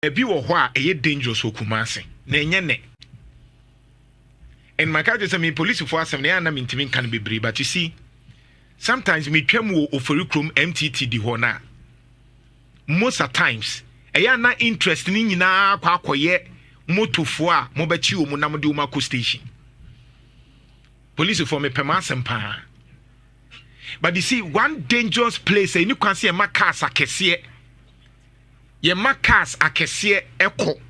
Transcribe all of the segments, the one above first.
Ebi wo ho a eye dangerous okumase. Na enye ne. And my car just me police for asem na na mintimi kan bebre, but you see sometimes me twam wo oforikrom MTT di ho na. Most of times eya na interest ni nyina kwa akoye motofo a mo bechi wo mu na mo de wo mako station. Police for me pema sempa. But you see one dangerous place you can see a cars akese. Ye cars akese eko.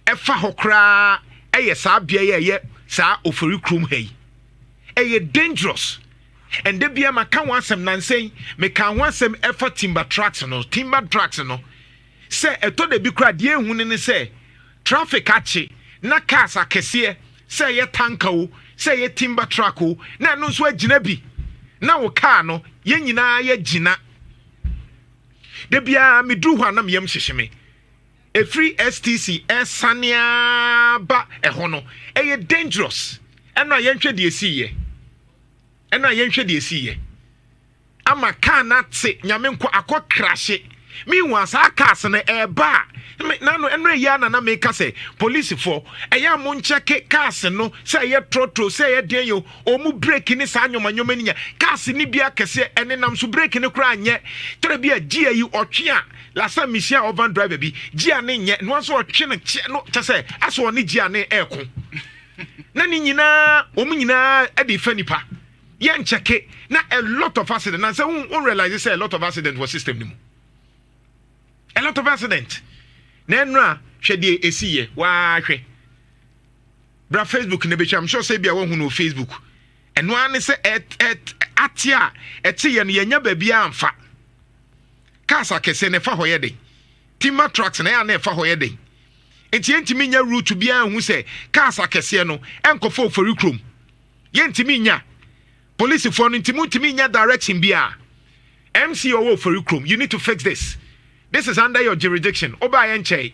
Efa hokra eye saa bia ye saa oforikrom hey. Eye dangerous. And they be a maka wansem nan say me kan wansem efa timber trucks no say eto de bi kra de ehunu ne say traffic achi na cars akese say ye tanker o say ye timber truck o na no so agina bi na wo car no ye nyina ye gina de bia me dru ho na me yam hyehyeme a free STC esania ba eho no e dangerous eno yenhwe de esiye ama car na tse nyame nko akọ crash mi wan sa cars na eba na no enre ya na me ka say police for eya mo ncheke cars no say ye trotro say ye den yo o mu brake ni sa nyoma ni nya cars ni bia kese ene nam so brake ni kura anye tere bia gia yi otwe a la sa misia over driver bi gia ne nye no so otwe no che say aso ni gia ne eko na ni nyina o mu nyina e de fa nipa ye ncheke na a lot of accident and say we realize say a lot of accident was system ni mu a lot of accident Nenra hwede esiye wa hwe bra Facebook ne be I'm sure say bia wo hu no Facebook eno ane se atia etiye no yenya ba bia amfa kasa kese ne fa hoye den timber trucks na ya na fa hoye den enti nya route bia hu se kasa kese no enkofo oforikrom yentimi nya police for no ntimi nya direction bia MCO oforikrom you need to fix this. This is under your jurisdiction. Oba yenche.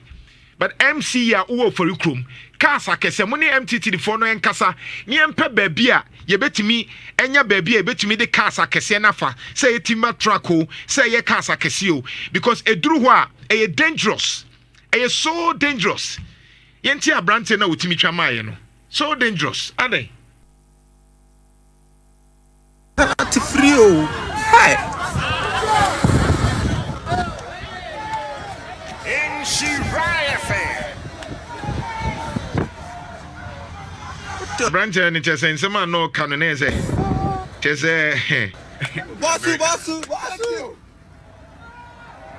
But MC ya uwo forikrom. Kasa kese muni MTT di fono enkasa. Ni empe baby a yebetimi enya baby yebetimi de kasa kese nafa. Say ye timber truck o, say ye kasa kese o. Because eduru ho a e dangerous. E so dangerous. Yenti abrante na utimi twama ye no. So dangerous. Ade. Ati free o. Hi. Branch and just saying some no canonese. Just Basu.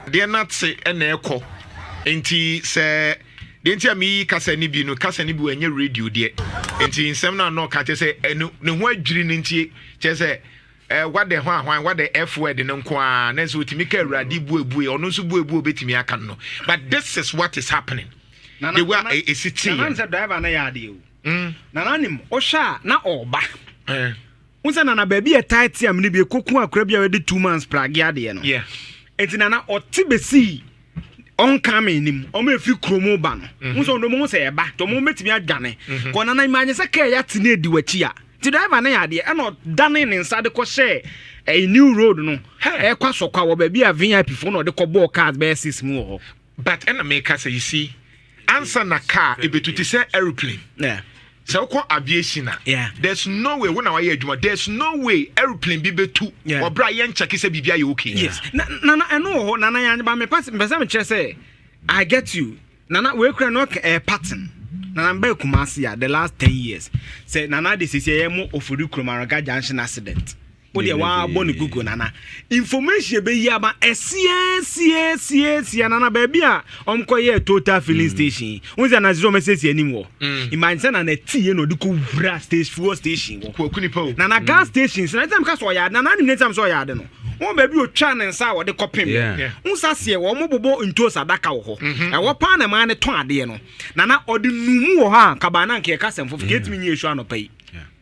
They not say an echo. Enti say the enti me kasa ni bi no kasa ni bi enye radio de. Enti nsem na no ka say ne ho adwiri nti say what the what the F word in nkwa na so timi ka awrade buebu ono so buebu obetimi aka no. But this is what is happening. They were a city. Nana driver na yade o. Nana nim o sha na oba. Unsa nana baby e tight am ni bi kokun akura bia we de 2 months plug yade no. Yeah. Enti nana otibesi on come nim o ma fi kromo ba no. Unsa ndo mo se e ba to mo metimi adwane. Ko nana imanye se ka ya tene edi wachi a. Ti driver na yade e no dane ne nsa de ko share a new road no. E kwa sokwa wo baby a VIP fo no de ko ball cars be 6 mu ho. But in America say you see answer na car ebetuti say aeroplane. Yeah. So aviation. Yeah. There's no way when I adwuma. There's no way aeroplane be betu. Or Brian check say bibia you okay. Yes. Nana I know nana yan ba me pass me say I get you. Nana we kra no pattern. Nana ba Kumasi ya the last 10 years. Say nana this is a mo ofuru Kromaraga junction accident. Odi wa boni Google nana. Information be ya ba esia nana baby a omkoye total filling station. Unza na zero message anim wo. Imagine na na tie no de ko wura station fuel station wo. Kunipo. Nana gas stations na time ka so ya nana ni time so ya de no. Won baby o twa ne nsa wo de kopem. Unsa se wo mo bobo nto sadaka wo ho. E wo pa na ma ne ton ade no. Nana odi numu wo ha kabana nke ka semfo get me nyesu anopai.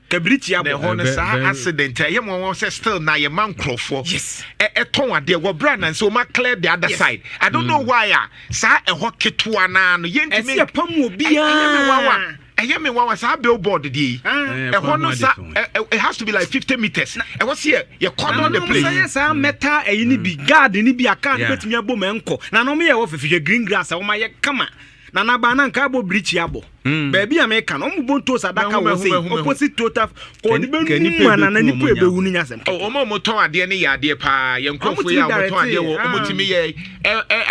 Kabrichi abo honest accident ye mo say still na ye man crofo yes ton ade wo brand and so ma clear the other side. I don't know why sa e ho ketua na no ye ntimi pam obi a ɛyɛ me wa sa billboard di it has to be like 50 meters I was here you cordon the place yes metal ni bi guard ni bi aka betumi abo menko na no me ye wo fefihwe green grass a wo ma ye kama na ba na nka abo bridge abo baby America no mo bonto sadaka wo say opposite total ko ni benu na ni pu ebewu ni nyasem o mo ton ade ne ya ade pa ye nkofo ya mo ton ade wo o mo timi ye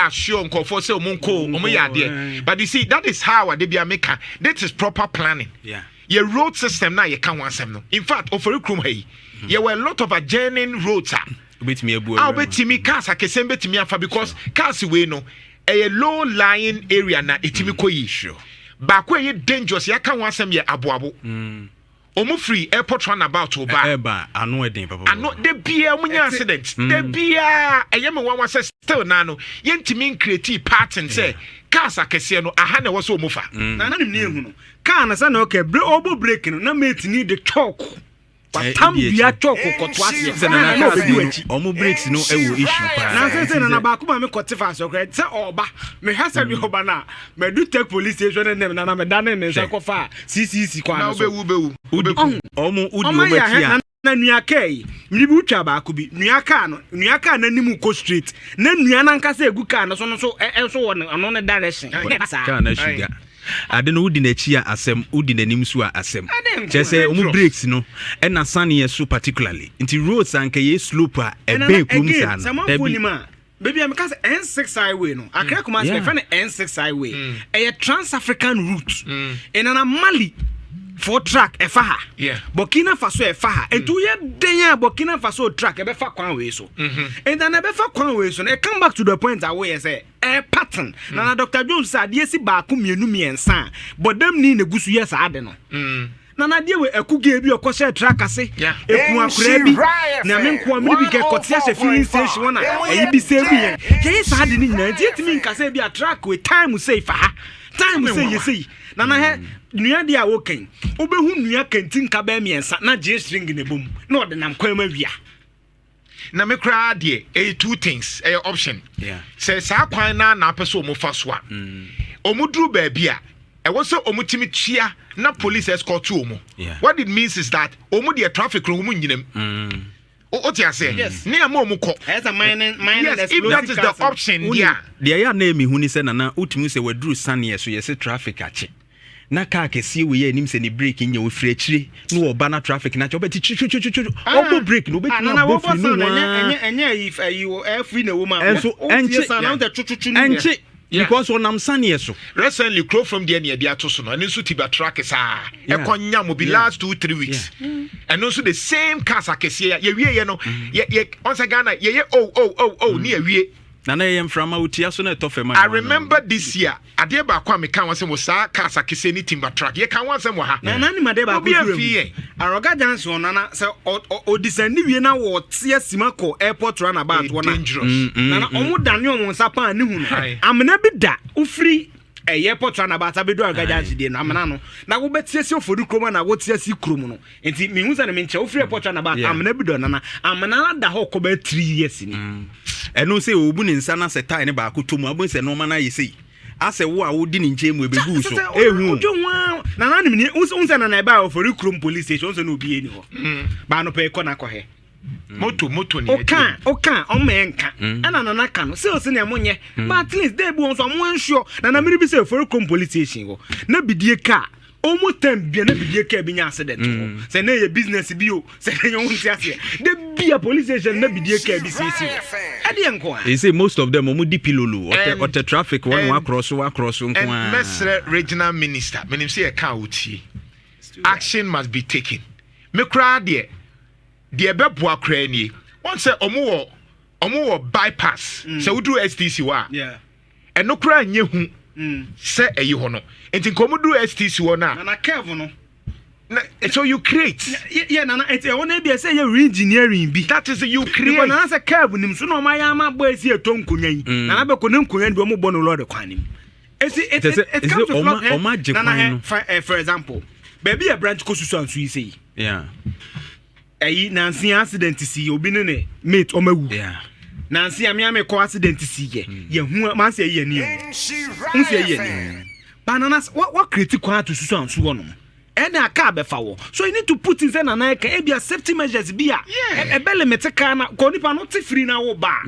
assure nkofo say o mo nko o mo ya ade but you see that is how ade bi America that is proper planning your road system na ye kan wansem no in fact ofori krum hey there were a lot of adjoining roads betimi cars akesem betimi afa because cars we no a low lying area na etimi koyi sure ba ko ye dangerous ya kan wansem ye aboabo omo free airport runabout oba ano eden papa ano de bia munya accident de bia eyeme wan wase still na no ye ntimi create pattern say cars akese no aha na wo so omo fa na na ni ehu no car na say na okay obo break no na mate ni de chalk patam bia chalk koto ase say na na omo breaks no e wo issue pa na say na ba ko ma me kote fa so kra say oba me hasa bi oba na me do take police station nem na me dan me say ko fa CCC kwa na bewu omo udi obatia na nuakai mri bi utwa ba ko bi nuaka na nimu ko street na nua na nka say egu car no so so ono ne direction car na sugar ade no udi na chi asem udi na nim so asem che say omu breaks no e na sane so particularly nti roads anka ye slope a e be krum sana baby am ka say N6 highway no akra kuma say fa na N6 highway e trans-African route in an Mali for track efa Burkina Faso efa entu ye denya Burkina Faso track e be fa kwan we so and then e be fa kwan we so e come back to the point away say a pattern na Dr. Jones said yesi ba ku mienu miensa but dem ni na gusu yes ade no na die we akuge bi okose track ase eku akura bi na me nko amiri bi ke kotia se filling station wana ayi bi se bi ye sa ade ni na timi nka se bi a track we time say fa time say yesi na he nua dia wo ken obehu nua kantin ka ba miensa na je string ne bom na ode nam kwa ma wia na me kra de two things option say sa kwan na apeso mo fa so a omudru ba bia e wo so omutimi tua na police escort to omo what it means is that omu de traffic ro mu nyinam what you say ne am omuko as a minor yes, if that is the option dia ya na emi hu ni se na utimi se wadru sane so yes traffic ache na car kesi we nim se ni break nya we free akire no oba na traffic na obeti obo break no obeti na bo free no enye if you free na woman enso enche because onam sane so recently crow from there near dia to so no and so tiba track is ekonya mo be last 2-3 weeks and also the same cars akese ye wie no ye once again ye ni awie na yem from outia so na tofema I remember this year ade ba kwa me kan wase mo sa cars akese ni timber track ye kan wase mo ha na ni made ba ko fie aroga jansi onana se odisani wie na wo tie simako airport runabout wona na omu dane omu sapa ni hu no amena bi da ufri airport runabout abedu aroga jansi de no amena no na wo betie se ofodu kroma na wo tie si krom no enti me hu se na me nche ufri airport runabout amena bi do na amena da ho ko ba 3 years ni eno se obu ni nsa na se tai ne ba ko tomu abun se no ma na yesi ase wo a wo di ni nche mu ebegu so ehu na na ni unsa na ba ofori krom police station unsa na obi eni ho ba no pe ko na ko he moto ni oka o menka ana na ka no se o se na monye but at least dey bu onso mo ensure na miri bi se ofori krom police station ho na bidie ka omo tem bia na bidie ka bi nya accident ho se na ye business bi o se na yon ti ase de bia police station na bidie ka bi sisi ade enko they say most of them omo di pilolo or the traffic one across nko and mesre regional minister menim say e ka oti action must be taken me kra de bebo akra ni won say omo wo bypass say udru STC wa eno kra nye hu say eyi ho no enti komudru STC wo na curve no so you create na enti e wona bia say you engineering bi that is you create na say curve nim so no ma ya ma boy si etonkonya yi na be ko ne nkonya ndi omo bo no lord kwanim it comes to for example baby a branch ko susu ansu yi say Nancy accident see obi ne mate omawu Nancy ame ko accident see ye hu man say ye ni unse ye ni bananas what critical to susu and so on. And a car befawo. So you need to put in Nana a safety measures be a belly metakana, Konipa not free now bar.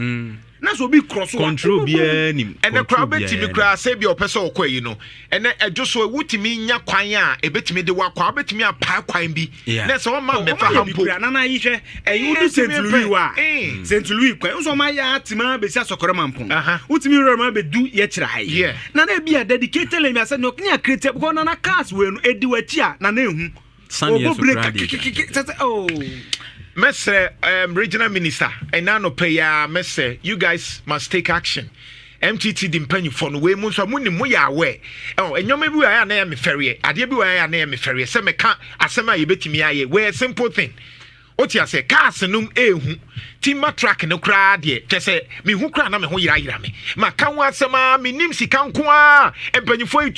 That's what be cross control be any. And the crowd bet me cry, save your person, you know. And then just so what to mean ya quaya, a bit me the walk, I bet me a pie quine be. That's all my Nana Isha, and you do St. Louis. St. Louis, so my yatima be Sasokoraman. What me remember do yet try. Yeah. Nana be a dedicated, I said, no, near critic, one on a cast when Edu a chia, Nana. Oh. Mr. Regional Minister, and now no pay Mr. You guys must take action. MTT dimpenny for no way, Munsa Muni Moya away. Oh, and you may be I am a ferry. I did be I am a ferry. Some can't asema you bet me aye. Where simple thing. What you say, Carsenum eh? Timber track no crowd yet. Just say, me who cry na me who ya me. Ma can't want some me nimsi can't qua and penny for you.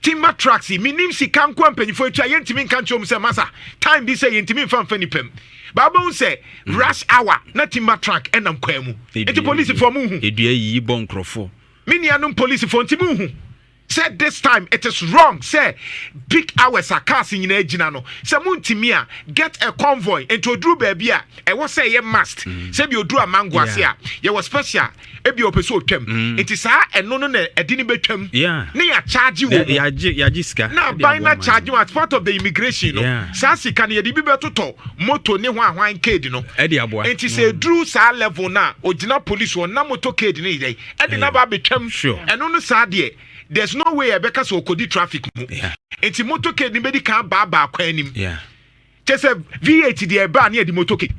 Timber tracks, me nimsi can't come penny for you. Yentimin can't show me some massa. Time be say yentimin fan fanny pem. Babu say rush hour, not timber track, and I'm quemu. It's police for Muhu. It be a ye bon crofo. Mini anum police for Timuhu. Said this time it is wrong. Say big hours are casting in Ejinano. Samun Timia get a convoy into Drew Babia. And what say ye must. Say you drew a manguasia. You was special. Ebi opeso tem. It is and no a didn't betem. Yeah. Near charge you. Yajiska. Now by not charge you as part of the immigration. Yeah. Sasi can ye be better to moto ne wine kid no. Eddie Abwa. It is a Drew sa level now. Original police one na motorcade ni day. Eddie never betem. Sure. And on the side there's no way Rebecca so could traffic. Yeah. It's a motorcade, nobody can't bar him. Yeah. Just a V8 the air near the motorcade.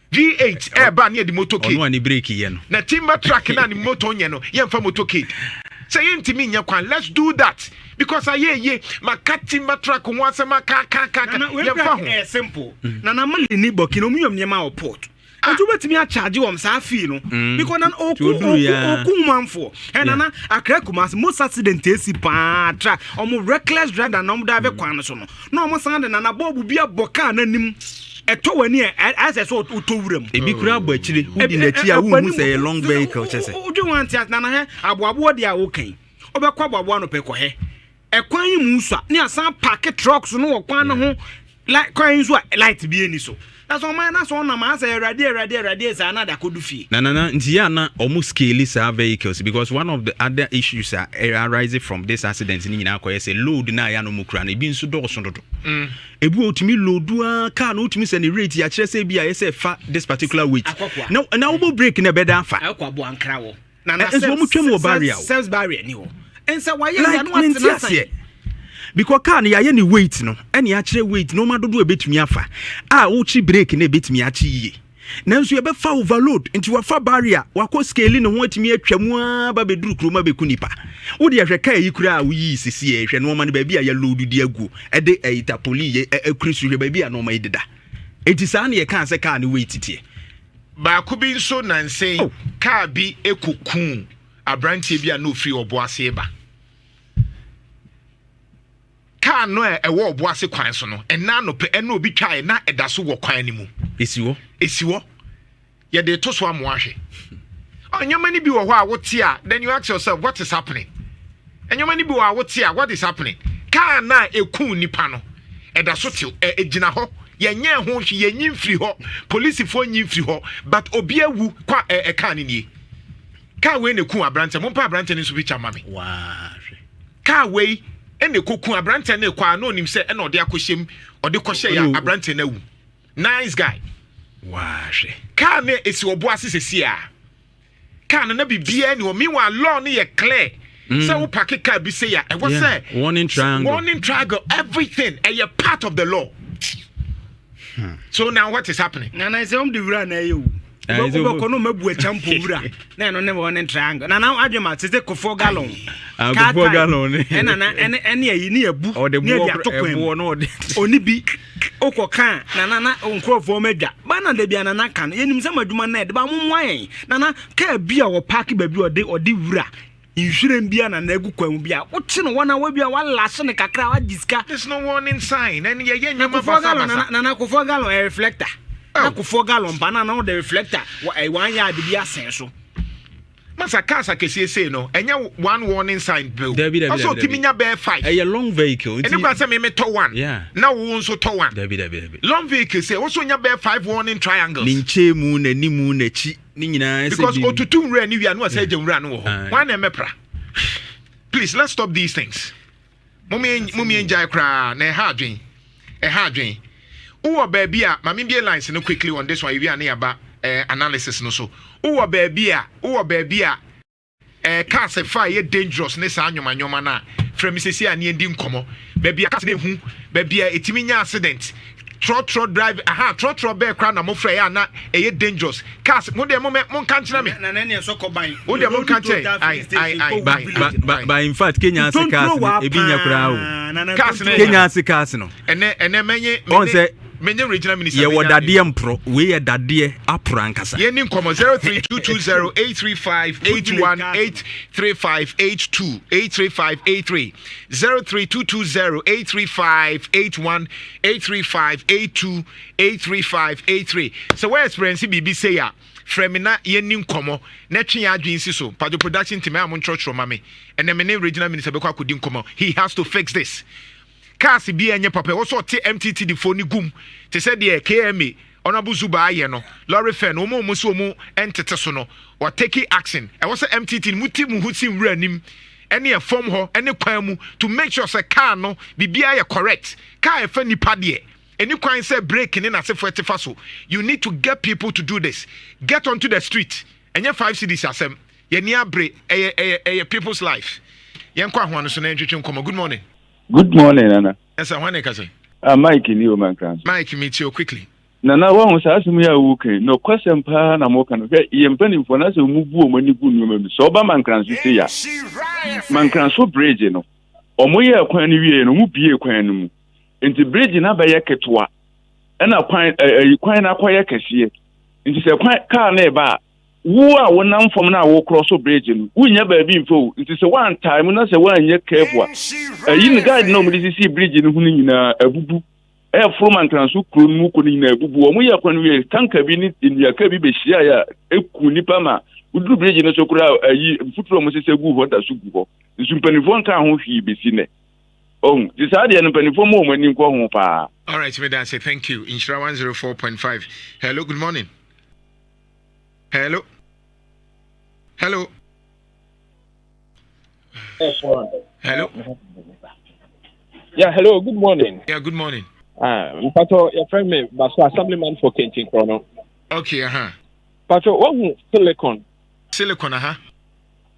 V8 air near the motorcade. One break yen. Na timber track and the motor yen for motorcade. Say to me, let's do that. Because I hear my cat timber track once a maca. Simple. Nana Malini Bokinomium Yama port. And to bet me a charge you on Safino because an Okuman for and a crackumas most accident track or more reckless drive than number of Quanasono. No more sound and a bob will be a bocan and him a tower near as I saw to room. A big crab actually who in the chia who say a long vehicle. Do you want that Nana? Abwa they are okay. Oberquaba one of Pecohe. A coin musa near some packet trucks no one like coins light be any so. That's all man, that's one of my radius another could do fee. Nhyira almost scale sa vehicles because one of the other issues are arising from this accident in Inako say load na ya no mukra na bi nso do so do. Ebu otimi load car no otimi send rate ya kire say bia say fa this particular weight. Now we break na beda afa. Akwabo ankra wo. Na so mu twem wo barrier. Self barrier ni wo. Ensa why ya no what because car na ye ni weight no ene ya kire weight no madodo ebetumi afa uchi brake na ebetumi achi yie nanso ye be fa overload nti wa fa barrier wako scale no ho atumi atwamu ba beduru kroma beku nipa wo de hwe car yi kura wo yi sisi e hwe no ma ne ba bia ya load di agu e de itapoli ye akrisu hwe ba bia no ma ideda enti sa na ye kan se car ni weight tie ba ko bi nso nansen car bi ekokun abrantie bia no free oboase ba car no e wo oboase kwan so no na no pe na obi twae na eda so wo kwan ni mu esiwo ye de to so amo ahwe onyama ni bi wo ho a wote a then you ask yourself what is happening onyama ni bi wo a wote a what is happening car na ekun nipa no eda so te egina ho ye nye ho hwe ye nyim firi ho police fo nyim firi ho but obi awu kwa car ni nie car we na kun abrante mo pa abrante ni so bi chama me car we ene koku abrante na kwa na onim se ene ode akoshem ode kohye ya abrante na wu nice guy wahwe car na esi obo asese a car na bibia ni o mi wa law na ye clear so wo park car bi say ya e was say warning triangle everything a part of the law so now what is happening na say the wura na you Boko no mebu e champo wura na no ne warning triangle na now adwema tete ko 4 gallon 4 gallon na ene ayi ni ebu ne dia tokwan no oni bi okoka na onkrofo medwa ba na da bia na kan yenim se madwuma na de ba momwan na ka bia wo park ba bi ode wura insurance bia na egu kwan bia wo te no wana wa bia wa lase ne kakra wa diska there's no warning sign and ye nyama basa na ko 4 gallon reflector na ko 4 gallon pa na the reflector wa 1 yard bia sen so Masa cars akesi say no enya one warning sign bill also timinya bear 5 a long vehicle and you say me to one now we also to one long vehicle say also nya bear 5 warning triangles ninche mu na ni mu na chi ni nyina because otutu nra ni wi no say jemra no ho one emepra. Please let's stop these things. Mummy enjoy kra na e ha dwen uwo baby a mami be lines no quickly on this one we are near ba analysis no so uwo baby a car se fire dangerous ne sa anwoma na from sisi a ne ndi nkomo baby a car se hu baby a etimi nya accident trot drive trot be kra na mo frɛ ya na e dangerous cars mo de mo kan kira me na ne so ko ban wo de mo kan kire by in fact Kenya se cars e bi nya kra o cars Kenya se cars no ene menye regional minister ye wodade empro we ye dade apro ankasa ye ni nkomo 032208358183582 032208358183582 so where experience bibi say ya Fremina ye ni nkomo na twe adwen si so pado production team am ntrotro mame ene me regional minister be kwa kodi nkomo he has to fix this. Cars bi enye papa wo so te MTT di phone gum te se de KMA honorable Zuba aye no lorry fair no mo so mo entete so no or take action e wo so MTT muti mu huti wura nim ene e form ho ene kwan mu to make sure say car no bibia ye correct car e fa nipa de any kwan say break in na se for etifa so you need to get people to do this. Get onto the street enye 5 cities asem ye ni abre people's life yen kwa ho no so na ntwetwe nkomo. Good morning. Good morning, Nana. Yes, I want to say. Mike, you man can. Mike, meet you quickly. Nana, one was asking me a week. No question, pa, na mo can get. Ian penny for us to move when you go. So, man can say ya. Man can so bridge, you know. Or mo ya kwan wie no mu bie kwan no mu. Nti bridge na ba yeketwa. E na kwan na kwa yekese. Nti se kwan car na ba. Wo a wonam fom na wo cross bridge no wunya ba bi mfo nti se one time na se wanye careful yi ni guide no mudi si bridge no hunu nyina abubu from and transu kro mu ko nyina abubu o mu ya kwan wi tanka bi ni ya ka bi be hia ya eku nipa ma udu bridge no so kura yi futuro mo se gu ho da su gu ho nsu mpanifo nka ho hwi be si ne ti sa de no mpanifo mo mo ni nko ho pa. All right, me that say thank you. Nhyira 104.5. Hello, good morning. Hello. Hello. Yeah, hello, good morning. Yeah, good morning. Pato, your friend me, Baso Assemblyman for Kentin Chrono. Okay, Pato, what silicon? Silicon,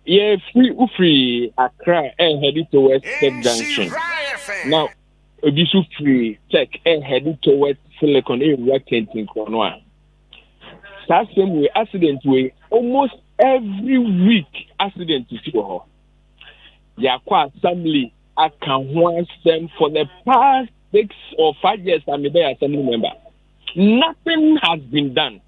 Yeah, free Accra and headed towards Tech Junction. Now, a bisu free Tech and headed towards Silicon in Kentin Chrono. That same way, accident way, almost every week, accident is here. Yakwa Assembly, I can once them for the past 6 or 5 years. I'm there assembly member. Nothing has been done.